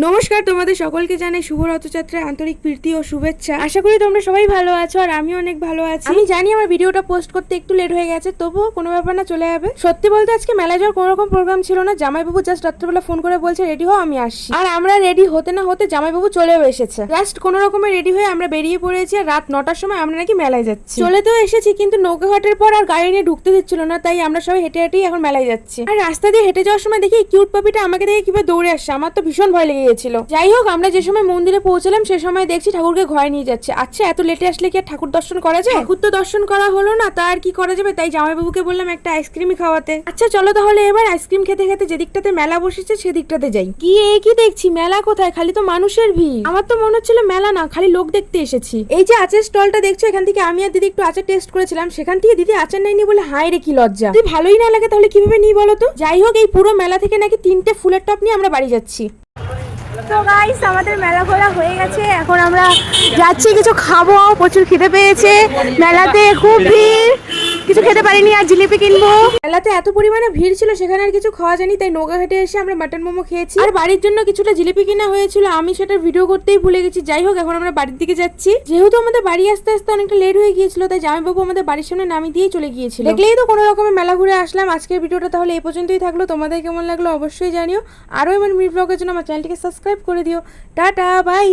নমস্কার, তোমাদের সকলকে জানাই শুভ রথযাত্রার আন্তরিক প্রীতি ও শুভেচ্ছা। আশা করি তোমরা সবাই ভালো আছো আর আমি অনেক ভালো আছি। আমি জানি আমার ভিডিওটা পোস্ট করতে একটু লেট হয়ে গেছে, তবুও কোনো ব্যাপার না, চলে যাবে। সত্যি বলতে আজকে মেলায় যাওয়ার কোনো রকম প্রোগ্রাম ছিল না। জামাইবাবু জাস্ট রাত্রেবেলা ফোন করে বলছে রেডি হও, আমি আসছি। আর আমরা রেডি হতে না হতে জামাইবাবু চলেও এসেছে। জাস্ট কোনো রকমে রেডি হয়ে আমরা বেরিয়ে পড়েছি আর রাত 9টার সময় আমরা নাকি মেলায় যাচ্ছি। চলে তো এসেছি, কিন্তু নৌকাঘাটের পর আর গাড়ি নিয়ে ঢুকতে দিচ্ছিল না, তাই আমরা সবাই হেঁটে হেঁটেই এখন মেলায় যাচ্ছি। আর রাস্তা দিয়ে হেঁটে যাওয়ার সময় দেখি কিউট পাপিটা আমাকে দেখে কিভাবে দৌড়ে আসছে, আমার তো ভীষণ ভয় লেগে গেছিল। যাই হোক, আমরা যে সময় মন্দিরে পৌঁছলাম সে সময় দেখছি ঠাকুরকে ঘরে নিয়ে যাচ্ছে। আচ্ছা, এত লেটে আসলে কি আর ঠাকুর দর্শন করা যায়? ঠাকুর তো দর্শন করা হলো না, তা আর কি করা যাবে? তাই জামাইবাবুকে বললাম একটা আইসক্রিমই খাওয়াতে। আচ্ছা চলো তাহলে এবার আইসক্রিম খেতে খেতে যেদিকটাতে মেলা বসেছে সেদিকটাতে যাই। কি কি দেখছি, মেলা কোথায়, খালি তো মানুষের ভিড়। আমার তো মনে হচ্ছিল মেলা না, খালি লোক দেখতে এসেছি। এই যে আচার স্টলটা দেখছো, এখান থেকে আমি আর দিদি একটু আচার টেস্ট করেছিলাম। সেখান থেকে দিদি আচার নেয়নি বলে হায় রে কি লজ্জা। তুই ভালোই না লাগে তাহলে কিভাবে নিই বলো তো? যাই হোক, এই পুরো মেলা থেকে নাকি 3টে ফুলের টপ নিয়ে আমরা বাড়ি যাচ্ছি। তো গাইস, আমাদের মেলা ঘোরা হয়ে গেছে, এখন আমরা যাচ্ছি কিছু খাবো। প্রচুর খিদে পেয়েছে, মেলাতে খুব ভিড়, কিছু খেতে পারিনি আর জিলিপি কিনবো। মেলাতে এত পরিমাণে ভিড় ছিল, সেখানে আর কিছু খাওয়া যায়নি, তাই নৌকাঘাটে এসে আমরা মাটন মোমো খেয়েছি। আর বাড়ির জন্য কিছুটা জিলিপি কিনা হয়েছিল, আমি সেটা ভিডিও করতেই ভুলে গেছি। যাই হোক, এখন আমরা বাড়ির দিকে যাচ্ছি। যেহেতু আমাদের বাড়ি আসতে আসতে অনেকটা লেট হয়ে গিয়েছিল, তাই জামাইবাবু আমাদের বাড়ির সামনে নামিয়ে দিয়ে চলে গিয়েছিল। দেখলেই তো কোনো রকমের মেলা ঘুরে আসলাম। আজকের ভিডিওটা তাহলে এই পর্যন্তই থাকলো। তোমাদের কেমন লাগলো অবশ্যই জানিও। আরও এমন মিনি ব্লগের জন্য আমার চ্যানেলটিকে সাবস্ক্রাইব করে দিও। Tata, by.